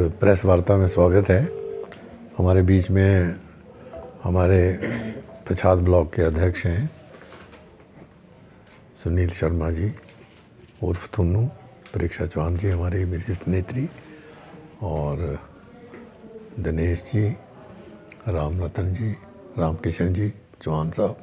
Press वार्ता में स्वागत है। हमारे बीच में हमारे पछाद ब्लॉक के अध्यक्ष हैं सुनील शर्मा जी उर्फ थुन्नू, परीक्षा चौहान जी हमारी वरिष्ठ नेत्री, और दिनेश जी, राम रतन जी, राम किशन जी, चौहान साहब,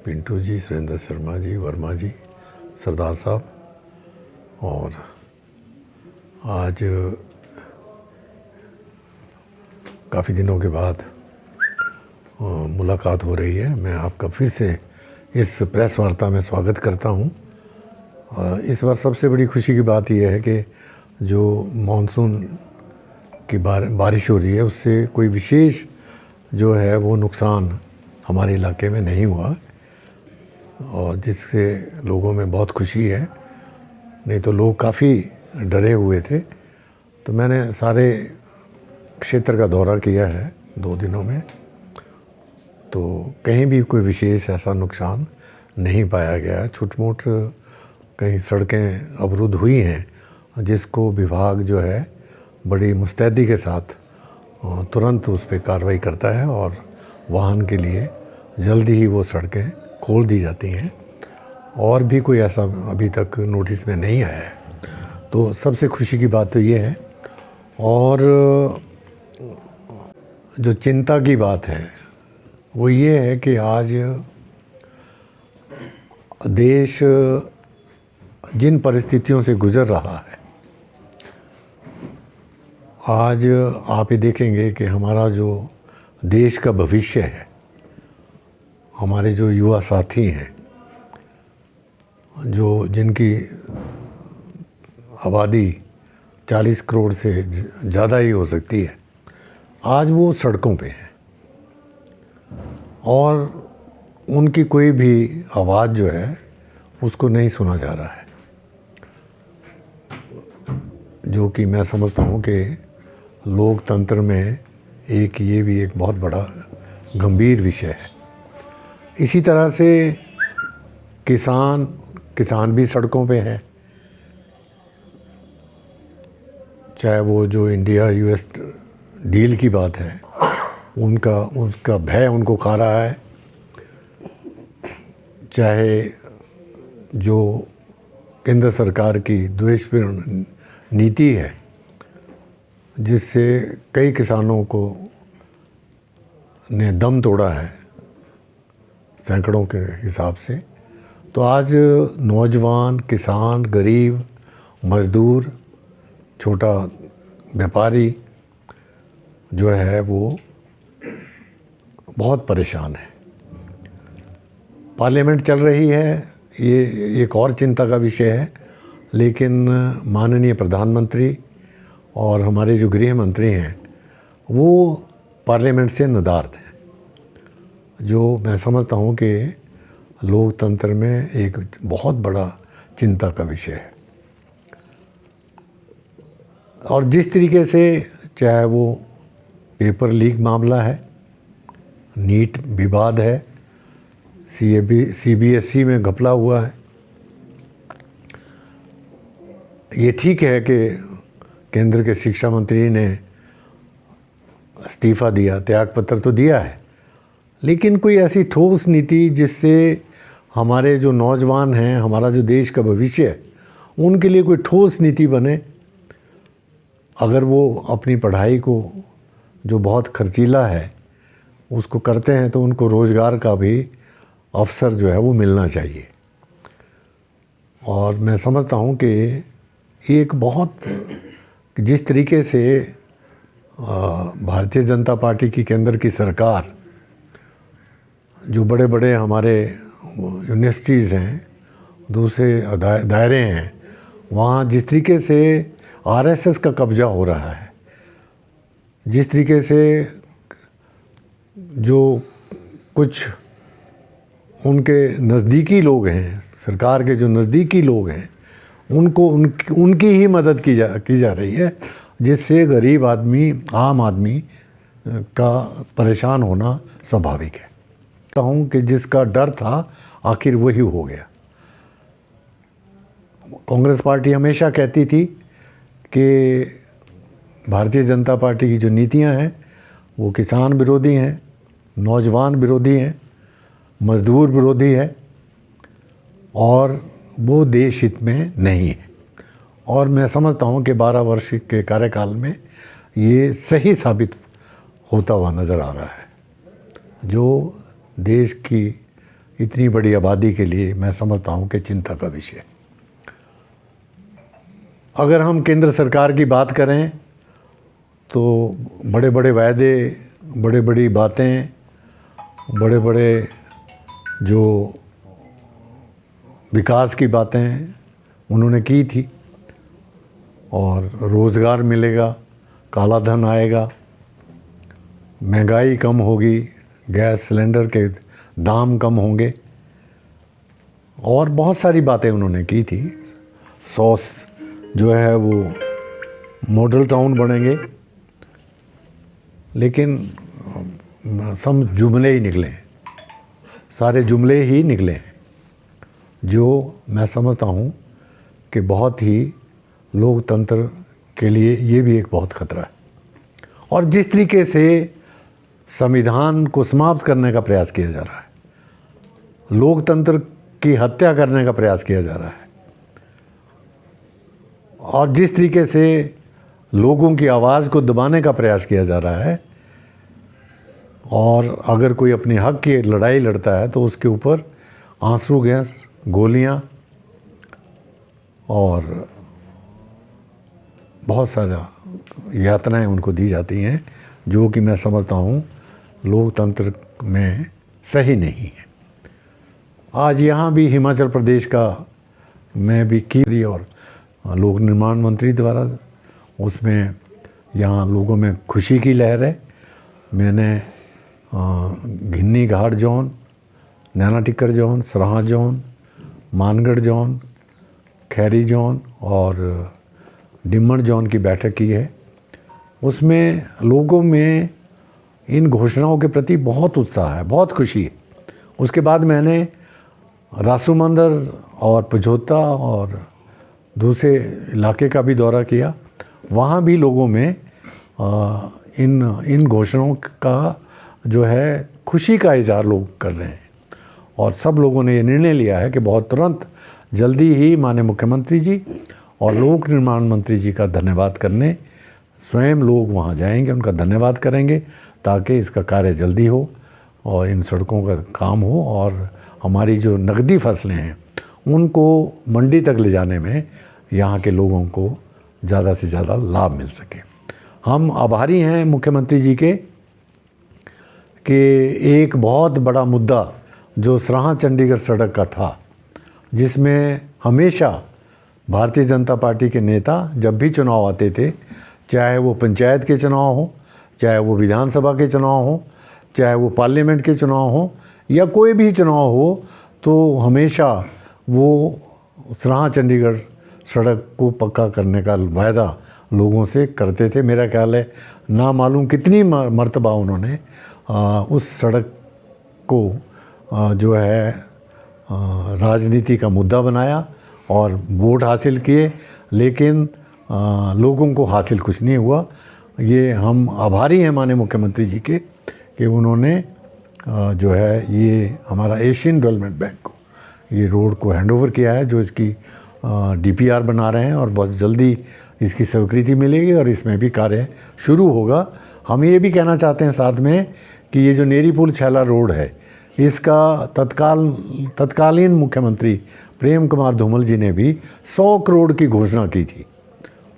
पिंटू जी, सुरेंद्र शर्मा जी, वर्मा जी, सरदार साहब। और आज काफ़ी दिनों के बाद मुलाकात हो रही है। मैं आपका फिर से इस प्रेस वार्ता में स्वागत करता हूं। इस बार सबसे बड़ी खुशी की बात यह है कि जो मानसून की बारिश हो रही है उससे कोई विशेष जो है वो नुकसान हमारे इलाके में नहीं हुआ, और जिससे लोगों में बहुत खुशी है। नहीं तो लोग काफ़ी डरे हुए थे। तो मैंने सारे क्षेत्र का दौरा किया है 2 दिनों में, तो कहीं भी कोई विशेष ऐसा नुकसान नहीं पाया गया है। छुटमुट कहीं सड़कें अवरुद्ध हुई हैं जिसको विभाग जो है बड़ी मुस्तैदी के साथ तुरंत उस पर कार्रवाई करता है और वाहन के लिए जल्दी ही वो सड़कें खोल दी जाती हैं। और भी कोई ऐसा अभी तक नोटिस में नहीं आया है, तो सबसे खुशी की बात तो ये है। और जो चिंता की बात है वो ये है कि आज देश जिन परिस्थितियों से गुजर रहा है, आज आप ये देखेंगे कि हमारा जो देश का भविष्य है, हमारे जो युवा साथी हैं, जो जिनकी आबादी 40 करोड़ से ज़्यादा ही हो सकती है, आज वो सड़कों पे हैं और उनकी कोई भी आवाज़ जो है उसको नहीं सुना जा रहा है, जो कि मैं समझता हूँ कि लोकतंत्र में ये भी एक बहुत बड़ा गंभीर विषय है। इसी तरह से किसान भी सड़कों पे है, चाहे वो जो इंडिया यूएस डील की बात है उसका भय उनको खा रहा है, चाहे जो केंद्र सरकार की द्वेषपूर्ण नीति है जिससे कई किसानों को ने दम तोड़ा है सैकड़ों के हिसाब से। तो आज नौजवान, किसान, गरीब, मजदूर, छोटा व्यापारी जो है वो बहुत परेशान है। पार्लियामेंट चल रही है, ये एक और चिंता का विषय है, लेकिन माननीय प्रधानमंत्री और हमारे जो गृह मंत्री हैं वो पार्लियामेंट से नदारद हैं, जो मैं समझता हूँ कि लोकतंत्र में एक बहुत बड़ा चिंता का विषय है। और जिस तरीके से चाहे वो पेपर लीक मामला है, नीट विवाद है, सीबीएसई में घपला हुआ है, ये ठीक है कि केंद्र के शिक्षा मंत्री ने इस्तीफ़ा दिया, त्यागपत्र तो दिया है, लेकिन कोई ऐसी ठोस नीति जिससे हमारे जो नौजवान हैं, हमारा जो देश का भविष्य है, उनके लिए कोई ठोस नीति बने। अगर वो अपनी पढ़ाई को जो बहुत खर्चीला है उसको करते हैं तो उनको रोज़गार का भी अवसर जो है वो मिलना चाहिए। और मैं समझता हूँ कि एक बहुत जिस तरीके से भारतीय जनता पार्टी की केंद्र की सरकार जो बड़े बड़े हमारे यूनिवर्सिटीज़ हैं, दूसरे दायरे हैं, वहाँ जिस तरीके से आरएसएस का कब्जा हो रहा है, जिस तरीके से जो कुछ उनके नज़दीकी लोग हैं, सरकार के जो नज़दीकी लोग हैं, उनको उनकी ही मदद की जा रही है, जिससे गरीब आदमी, आम आदमी का परेशान होना स्वाभाविक है। कहूँ कि जिसका डर था आखिर वही हो गया। कांग्रेस पार्टी हमेशा कहती थी कि भारतीय जनता पार्टी की जो नीतियां हैं वो किसान विरोधी हैं, नौजवान विरोधी हैं, मजदूर विरोधी है और वो देश हित में नहीं है। और मैं समझता हूँ कि 12 वर्ष के कार्यकाल में ये सही साबित होता हुआ नज़र आ रहा है, जो देश की इतनी बड़ी आबादी के लिए मैं समझता हूँ कि चिंता का विषय। अगर हम केंद्र सरकार की बात करें तो बड़े बड़े वायदे, बड़े बड़ी बातें, बड़े बड़े जो विकास की बातें उन्होंने की थी, और रोज़गार मिलेगा, काला धन आएगा, महंगाई कम होगी, गैस सिलेंडर के दाम कम होंगे और बहुत सारी बातें उन्होंने की थी। 100 जो है वो मॉडल टाउन बनेंगे, लेकिन सब जुमले ही निकले हैं, सारे जुमले ही निकले हैं, जो मैं समझता हूँ कि बहुत ही लोकतंत्र के लिए ये भी एक बहुत खतरा है। और जिस तरीके से संविधान को समाप्त करने का प्रयास किया जा रहा है, लोकतंत्र की हत्या करने का प्रयास किया जा रहा है, और जिस तरीके से लोगों की आवाज़ को दबाने का प्रयास किया जा रहा है, और अगर कोई अपने हक की लड़ाई लड़ता है तो उसके ऊपर आंसू गैस, गोलियां और बहुत सारा यातनाएं उनको दी जाती हैं, जो कि मैं समझता हूँ लोकतंत्र में सही नहीं है। आज यहाँ भी हिमाचल प्रदेश का मैं भी की और लोक निर्माण मंत्री द्वारा उसमें यहाँ लोगों में खुशी की लहर है। मैंने घिन्नी घाट जोन, नैना टिक्कर जोन, सराहा जोन, मानगढ़ जोन, खैरी जोन और डिमन जोन की बैठक की है। उसमें लोगों में इन घोषणाओं के प्रति बहुत उत्साह है, बहुत खुशी है। उसके बाद मैंने रासूमंदर और पझोता और दूसरे इलाके का भी दौरा किया। वहाँ भी लोगों में इन घोषणाओं का जो है खुशी का इजहार लोग कर रहे हैं, और सब लोगों ने ये निर्णय लिया है कि बहुत तुरंत जल्दी ही माननीय मुख्यमंत्री जी और लोक निर्माण मंत्री जी का धन्यवाद करने स्वयं लोग वहाँ जाएंगे, उनका धन्यवाद करेंगे, ताकि इसका कार्य जल्दी हो और इन सड़कों का काम हो और हमारी जो नकदी फसलें हैं उनको मंडी तक ले जाने में यहाँ के लोगों को ज़्यादा से ज़्यादा लाभ मिल सके। हम आभारी हैं मुख्यमंत्री जी के कि एक बहुत बड़ा मुद्दा जो सराहा चंडीगढ़ सड़क का था, जिसमें हमेशा भारतीय जनता पार्टी के नेता जब भी चुनाव आते थे, चाहे वो पंचायत के चुनाव हो, चाहे वो विधानसभा के चुनाव हो, चाहे वो पार्लियामेंट के चुनाव हो या कोई भी चुनाव हो, तो हमेशा वो सराहा चंडीगढ़ सड़क को पक्का करने का वायदा लोगों से करते थे। मेरा ख्याल है ना मालूम कितनी मर्तबा उन्होंने उस सड़क को जो है राजनीति का मुद्दा बनाया और वोट हासिल किए, लेकिन लोगों को हासिल कुछ नहीं हुआ। ये हम आभारी हैं माननीय मुख्यमंत्री जी के कि उन्होंने जो है ये हमारा एशियन डेवलपमेंट बैंक को ये रोड को हैंडओवर किया है, जो इसकी डीपीआर बना रहे हैं और बहुत जल्दी इसकी स्वीकृति मिलेगी और इसमें भी कार्य शुरू होगा। हम ये भी कहना चाहते हैं साथ में कि ये जो नेरी पुल छैला रोड है, इसका तत्कालीन मुख्यमंत्री प्रेम कुमार धूमल जी ने भी 100 करोड़ की घोषणा की थी,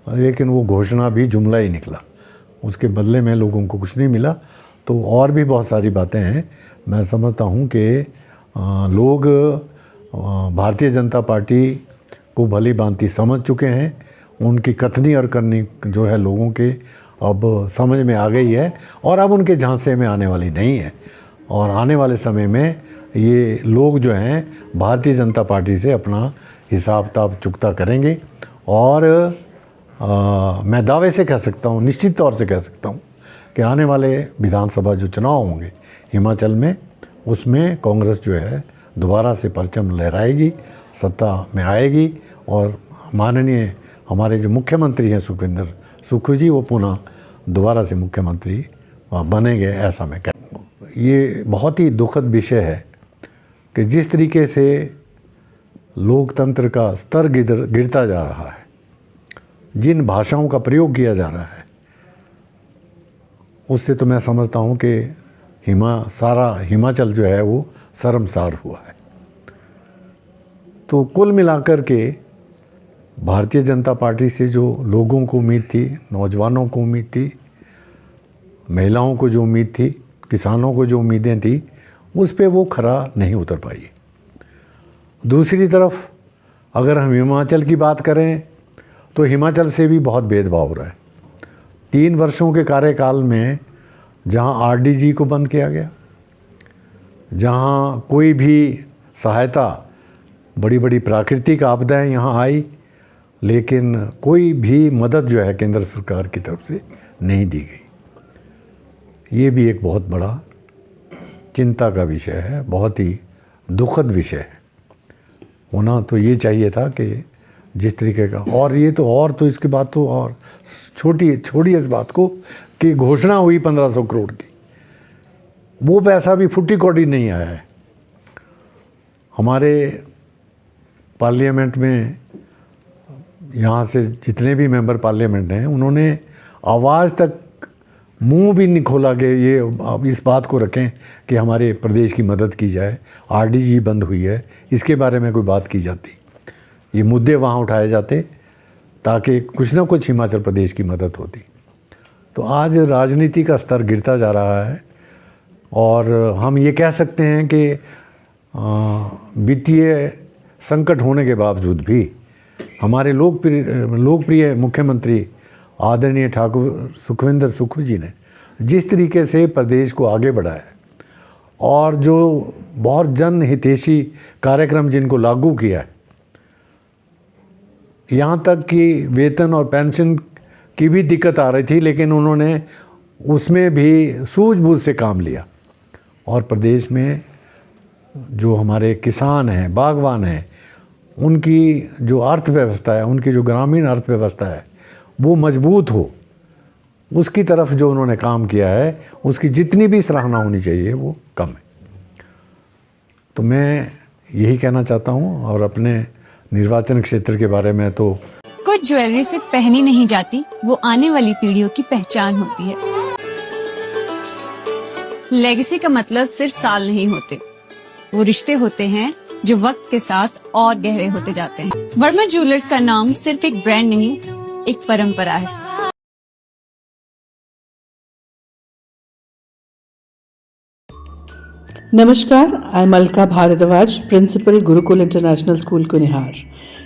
लेकिन वो घोषणा भी जुमला ही निकला, उसके बदले में लोगों को कुछ नहीं मिला। तो और भी बहुत सारी बातें हैं। मैं समझता हूँ कि लोग भारतीय जनता पार्टी को भली भांति समझ चुके हैं, उनकी कथनी और करनी जो है लोगों के अब समझ में आ गई है और अब उनके झांसे में आने वाली नहीं है। और आने वाले समय में ये लोग जो हैं भारतीय जनता पार्टी से अपना हिसाब किताब चुकता करेंगे। और मैं दावे से कह सकता हूँ, निश्चित तौर से कह सकता हूँ कि आने वाले विधानसभा जो चुनाव होंगे हिमाचल में, उसमें कांग्रेस जो है दोबारा से परचम लहराएगी, सत्ता में आएगी और माननीय हमारे जो मुख्यमंत्री हैं सुखविंदर सुखू जी वो पुनः दोबारा से मुख्यमंत्री बनेंगे, ऐसा मैं कह। ये बहुत ही दुखद विषय है कि जिस तरीके से लोकतंत्र का स्तर गिरता जा रहा है, जिन भाषाओं का प्रयोग किया जा रहा है, उससे तो मैं समझता हूँ कि सारा हिमाचल जो है वो शर्मसार हुआ है। तो कुल मिलाकर के भारतीय जनता पार्टी से जो लोगों को उम्मीद थी, नौजवानों को उम्मीद थी, महिलाओं को जो उम्मीद थी, किसानों को जो उम्मीदें थी, उस पे वो खरा नहीं उतर पाई। दूसरी तरफ अगर हम हिमाचल की बात करें तो हिमाचल से भी बहुत भेदभाव हो रहा है। 3 वर्षों के कार्यकाल में जहां आरडीजी को बंद किया गया, जहां कोई भी सहायता, बड़ी बड़ी प्राकृतिक आपदाएं यहां आई, लेकिन कोई भी मदद जो है केंद्र सरकार की तरफ से नहीं दी गई। ये भी एक बहुत बड़ा चिंता का विषय है, बहुत ही दुखद विषय है। होना तो ये चाहिए था कि जिस तरीके का, और तो इसकी बात तो और छोड़ी इस बात को कि घोषणा हुई 1500 करोड़ की, वो पैसा भी फुट्टी कौड़ी नहीं आया है। हमारे पार्लियामेंट में यहाँ से जितने भी मेंबर पार्लियामेंट हैं, उन्होंने आवाज़ तक मुंह भी नहीं खोला कि ये अब इस बात को रखें कि हमारे प्रदेश की मदद की जाए। आरडीजी बंद हुई है, इसके बारे में कोई बात की जाती, ये मुद्दे वहाँ उठाए जाते ताकि कुछ ना कुछ हिमाचल प्रदेश की मदद होती। तो आज राजनीति का स्तर गिरता जा रहा है और हम ये कह सकते हैं कि वित्तीय संकट होने के बावजूद भी हमारे लोकप्रिय मुख्यमंत्री आदरणीय ठाकुर सुखविंदर सुक्खू जी ने जिस तरीके से प्रदेश को आगे बढ़ाया और जो बहुत जनहितैषी कार्यक्रम जिनको लागू किया है, यहाँ तक कि वेतन और पेंशन की भी दिक्कत आ रही थी, लेकिन उन्होंने उसमें भी सूझबूझ से काम लिया और प्रदेश में जो हमारे किसान हैं, बागवान हैं, उनकी जो अर्थव्यवस्था है, उनकी जो ग्रामीण अर्थव्यवस्था है, वो मजबूत हो, उसकी तरफ जो उन्होंने काम किया है, उसकी जितनी भी सराहना होनी चाहिए वो कम है। तो मैं यही कहना चाहता हूँ। और अपने निर्वाचन क्षेत्र के बारे में तो कुछ ज्वेलरी सिर्फ पहनी नहीं जाती, वो आने वाली पीढ़ियों की पहचान होती है। लेगेसी का मतलब सिर्फ साल नहीं होते, वो रिश्ते होते हैं जो वक्त के साथ और गहरे होते जाते हैं। वर्मा ज्वेलर्स का नाम सिर्फ एक ब्रांड नहीं, एक परंपरा है। Namaskar, I'm Alka Bharadwaj, Principal Gurukul International School, Kunihar.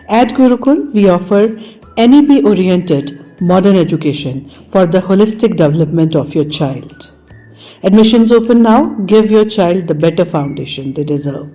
At Gurukul, we offer NEP-oriented modern education for the holistic development of your child. Admissions open now. Give your child the better foundation they deserve.